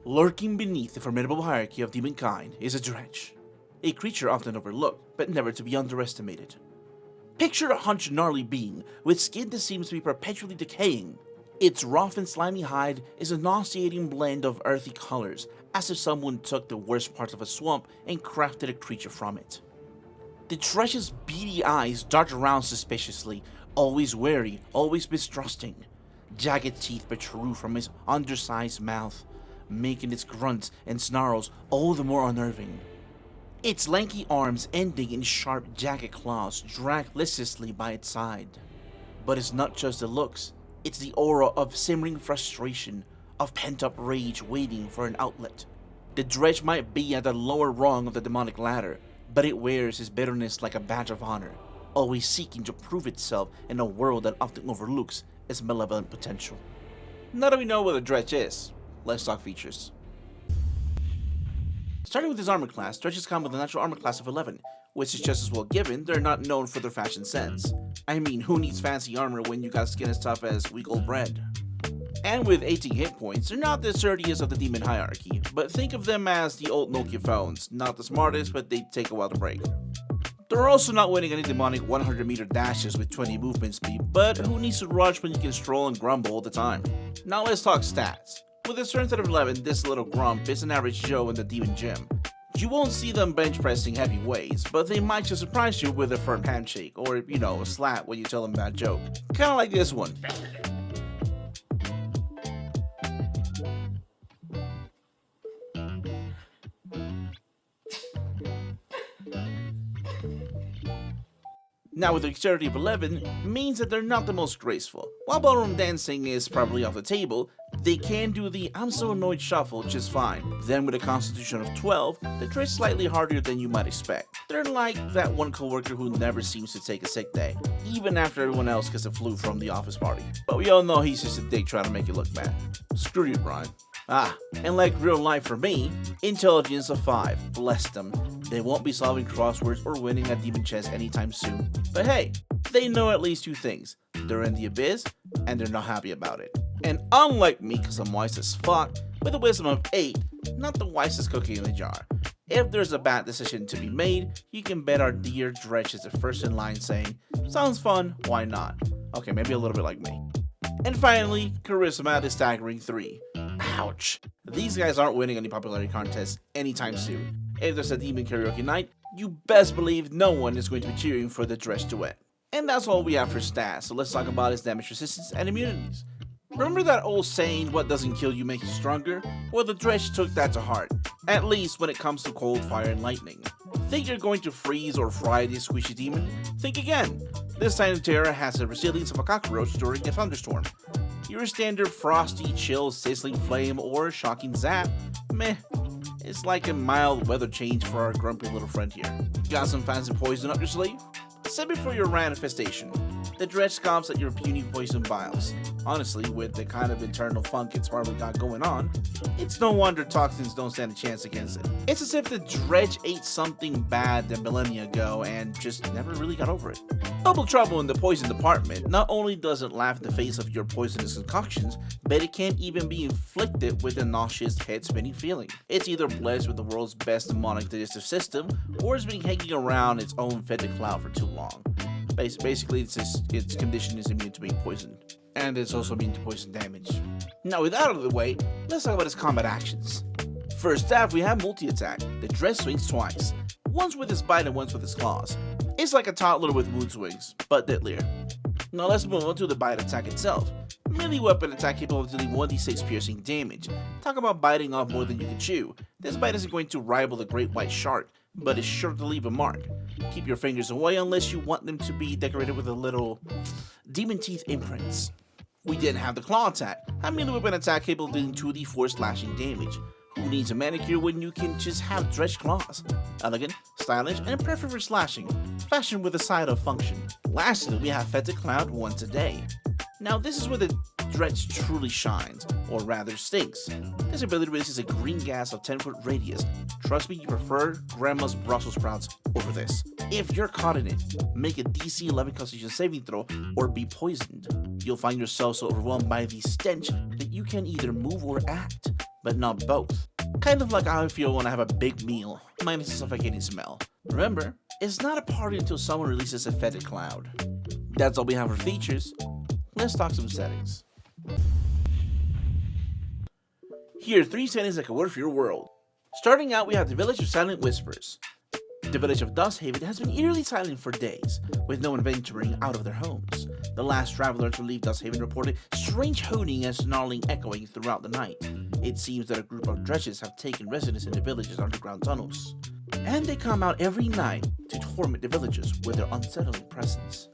Lurking beneath the formidable hierarchy of demonkind is a Dretch, a creature often overlooked, but never to be underestimated. Picture a hunched gnarly being with skin that seems to be perpetually decaying. Its rough and slimy hide is a nauseating blend of earthy colors, as if someone took the worst parts of a swamp and crafted a creature from it. The Dretch's beady eyes dart around suspiciously, always wary, always mistrusting. Jagged teeth protrude from its undersized mouth, making its grunts and snarls all the more unnerving. Its lanky arms ending in sharp, jagged claws drag listlessly by its side. But it's not just the looks, it's the aura of simmering frustration, of pent-up rage waiting for an outlet. The Dretch might be at the lower rung of the demonic ladder, but it wears its bitterness like a badge of honor, always seeking to prove itself in a world that often overlooks its malevolent potential. Now that we know what a Dretch is, let's talk features. Starting with his armor class, Dretches come with a natural armor class of 11, which is just as well given they're not known for their fashion sense. I mean, who needs fancy armor when you got skin as tough as week old bread? And with 18 hit points, they're not the sturdiest of the demon hierarchy, but think of them as the old Nokia phones, not the smartest, but they take a while to break. They're also not winning any demonic 100-meter dashes with 20 movement speed, but who needs to rush when you can stroll and grumble all the time? Now let's talk stats. With a strength of 11, this little grump is an average Joe in the demon gym. You won't see them bench pressing heavy weights, but they might just surprise you with a firm handshake, or a slap when you tell them a bad joke. Kinda like this one. Now with a dexterity of 11 means that they're not the most graceful. While ballroom dancing is probably off the table, they can do the I'm so annoyed shuffle just fine. Then with a constitution of 12, they try slightly harder than you might expect. They're like that one coworker who never seems to take a sick day, even after everyone else gets the flu from the office party. But we all know he's just a dick trying to make you look bad. Screw you, Brian. And like real life for me, intelligence of 5, bless them. They won't be solving crosswords or winning at demon chess anytime soon. But hey, they know at least 2 things. They're in the abyss, and they're not happy about it. And unlike me, cause I'm wise as fuck, with a wisdom of 8, not the wisest cookie in the jar. If there's a bad decision to be made, you can bet our dear Dretch is the first in line saying, sounds fun, why not? Okay, maybe a little bit like me. And finally, charisma at a staggering 3. Ouch. These guys aren't winning any popularity contests anytime soon. If there's a demon karaoke night, you best believe no one is going to be cheering for the Dretch duet. And that's all we have for stats, so let's talk about his damage resistance and immunities. Remember that old saying, what doesn't kill you makes you stronger? Well, the Dretch took that to heart, at least when it comes to cold, fire, and lightning. Think you're going to freeze or fry this squishy demon? Think again. This Tiny Terror has the resilience of a cockroach during a thunderstorm. Your standard frosty, chill, sizzling flame, or shocking zap, meh. It's like a mild weather change for our grumpy little friend here. Got some fancy poison up your sleeve? Save it for your manifestation. The Dretch scoffs at your puny poison vials. Honestly, with the kind of internal funk it's probably got going on, it's no wonder toxins don't stand a chance against it. It's as if the Dretch ate something bad a millennia ago and just never really got over it. Double trouble in the poison department not only doesn't laugh in the face of your poisonous concoctions, but it can't even be inflicted with a nauseous head-spinning feeling. It's either blessed with the world's best demonic digestive system, or it's been hanging around its own fetid cloud for too long. Basically, its condition is immune to being poisoned. And it's also immune to poison damage. Now with that out of the way, let's talk about his combat actions. First off, we have multi-attack. The Dretch swings twice. Once with his bite and once with his claws. It's like a toddler with mood swings, but deadlier. Now let's move on to the bite attack itself. Melee weapon attack capable of dealing 1d6 piercing damage. Talk about biting off more than you can chew. This bite isn't going to rival the great white shark, but is sure to leave a mark. Keep your fingers away unless you want them to be decorated with a little demon teeth imprints. We didn't have the claw attack, a melee weapon attack capable of dealing 2d4 slashing damage. Who needs a manicure when you can just have Dretch claws? Elegant, stylish, and perfect for slashing, fashioned with a side of function. Lastly, we have Fetid Cloud once a day. Now this is where the Dretch truly shines, or rather stinks. This ability releases a green gas of 10-foot radius. Trust me, you prefer Grandma's Brussels sprouts over this. If you're caught in it, make a DC 11 Constitution saving throw or be poisoned. You'll find yourself so overwhelmed by the stench that you can either move or act. but not both. Kind of like how I feel when I have a big meal, minus the suffocating smell. Remember, it's not a party until someone releases a fetid cloud. That's all we have for features. Let's talk some settings. Here are 3 settings that can work for your world. Starting out, we have the Village of Silent Whispers. The village of Dusthaven has been eerily silent for days, with no one venturing out of their homes. The last traveler to leave Dusthaven reported strange hooting and snarling echoing throughout the night. It seems that a group of dretches have taken residence in the village's underground tunnels, and they come out every night to torment the villagers with their unsettling presence.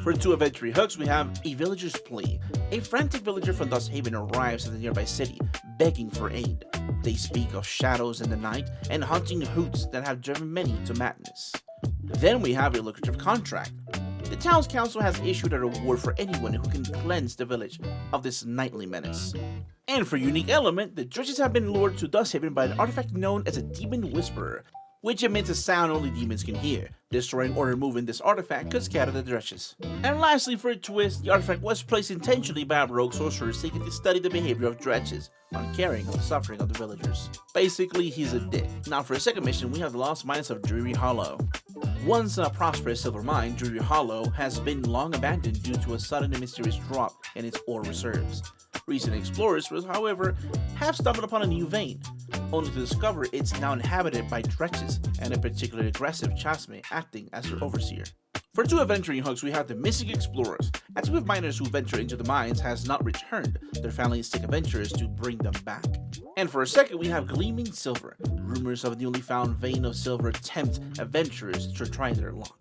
For 2 adventure hooks, we have A Villager's Plea. A frantic villager from Dusthaven arrives at the nearby city, begging for aid. They speak of shadows in the night and haunting hoots that have driven many to madness. Then we have a lucrative contract. The town's council has issued a reward for anyone who can cleanse the village of this nightly menace. And for unique element, the dredges have been lured to Dusthaven by an artifact known as a Demon Whisperer, which emits a sound only demons can hear. Destroying or removing this artifact could scatter the dredges. And lastly, for a twist, the artifact was placed intentionally by a rogue sorcerer seeking to study the behavior of dredges, uncaring of the suffering of the villagers. Basically, he's a dick. Now for a second mission, we have the Lost Mines of Dreary Hollow. Once a prosperous silver mine, Dreary Hollow has been long abandoned due to a sudden and mysterious drop in its ore reserves. Recent explorers, however, have stumbled upon a new vein, only to discover it's now inhabited by dretches and a particularly aggressive chasme acting as their overseer. For 2 adventuring hooks, we have the Missing Explorers. A team of miners who venture into the mines has not returned. Their families seek adventurers to bring them back. And for a second, we have Gleaming Silver. Rumors of a newly found vein of silver tempt adventurers to try their luck.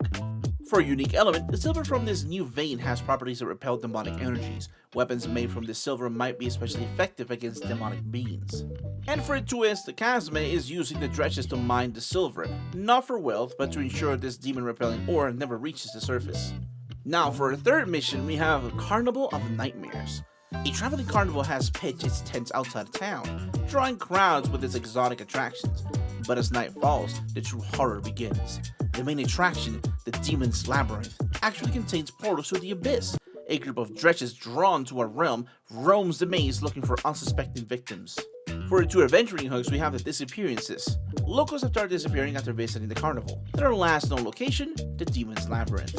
For a unique element, the silver from this new vein has properties that repel demonic energies. Weapons made from this silver might be especially effective against demonic beings. And for a twist, the Chasme is using the dredges to mine the silver, not for wealth, but to ensure this demon-repelling ore never reaches the surface. Now for our 3rd mission, we have Carnival of Nightmares. A traveling carnival has pitched its tents outside of town, drawing crowds with its exotic attractions. But as night falls, the true horror begins. The main attraction, the Demon's Labyrinth, actually contains portals to the abyss. A group of dredges drawn to a realm roams the maze looking for unsuspecting victims. For the 2 adventuring hooks, we have the Disappearances. Locals have started disappearing after visiting the carnival. Their last known location, the Demon's Labyrinth.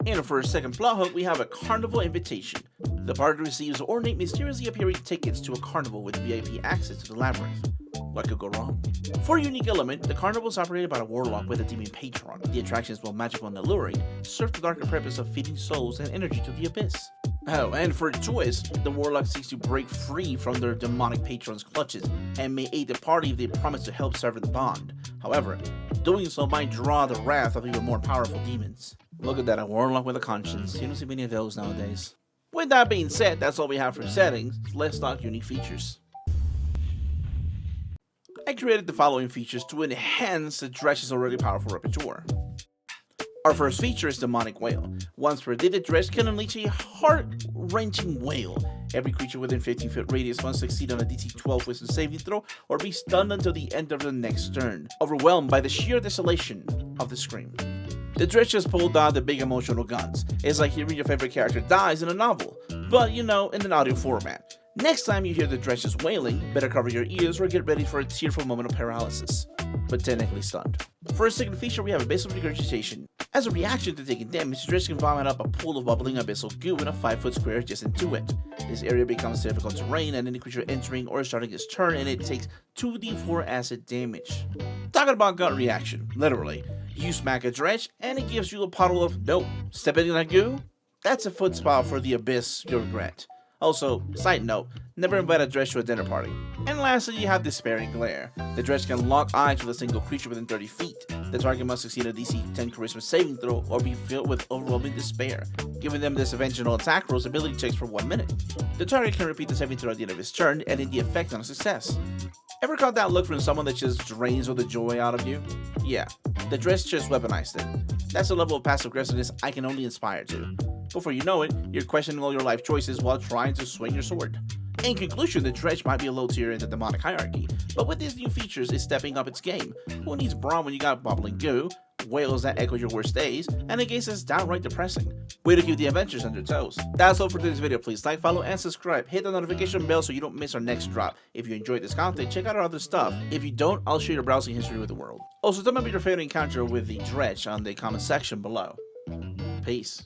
And for a second plot hook, we have a Carnival Invitation. The party receives ornate, mysteriously appearing tickets to a carnival with VIP access to the labyrinth. What could go wrong? For a unique element, the carnival is operated by a warlock with a demon patron. The attractions, while magical and alluring, serve the darker purpose of feeding souls and energy to the abyss. Oh, and for a twist, the warlock seeks to break free from their demonic patron's clutches and may aid the party if they promise to help sever the bond. However, doing so might draw the wrath of even more powerful demons. Look at that, a warlock with a conscience. You don't see many of those nowadays. With that being said, that's all we have for settings. Let's talk unique features. I created the following features to enhance the Dretch's already powerful repertoire. Our first feature is Demonic Wail. Once per day, the Dretch can unleash a heart-wrenching wail. Every creature within 15-foot radius must succeed on a DC 12 wisdom saving throw or be stunned until the end of the next turn, overwhelmed by the sheer desolation of the scream. The Dretch just pulled out the big emotional guns. It's like hearing your favorite character dies in a novel, but in an audio format. Next time you hear the Dretch's wailing, better cover your ears or get ready for a tearful moment of paralysis, but technically stunned. For a second feature, we have Abyssal Regurgitation. As a reaction to taking damage, the Dretch can vomit up a pool of bubbling abyssal goo in a 5-foot square adjacent to it. This area becomes difficult terrain and any creature entering or starting its turn, and it takes 2d4 acid damage. Talking about gut reaction, literally. You smack a Dretch, and it gives you a puddle of nope. Stepping in that goo? That's a foot spot for the abyss you'll regret. Also, side note, never invite a Dretch to a dinner party. And lastly, you have Despairing Glare. The Dretch can lock eyes with a single creature within 30 feet. The target must succeed a DC 10 Charisma saving throw or be filled with overwhelming despair, giving them disadvantage attack rolls ability checks for 1 minute. The target can repeat the saving throw at the end of his turn, ending the effect on a success. Ever caught that look from someone that just drains all the joy out of you? Yeah, the Dretch just weaponized it. That's a level of passive aggressiveness I can only aspire to. Before you know it, you're questioning all your life choices while trying to swing your sword. In conclusion, the Dretch might be a low tier in the demonic hierarchy, but with these new features, it's stepping up its game. Who needs brawn when you got bubbling goo? wails that echo your worst days, and a gaze that's downright depressing. Way to keep the adventures on your toes. That's all for today's video. Please like, follow, and subscribe. Hit the notification bell so you don't miss our next drop. If you enjoyed this content, check out our other stuff. If you don't, I'll share your browsing history with the world. Also, tell me about your favorite encounter with the Dretch on the comment section below. Peace.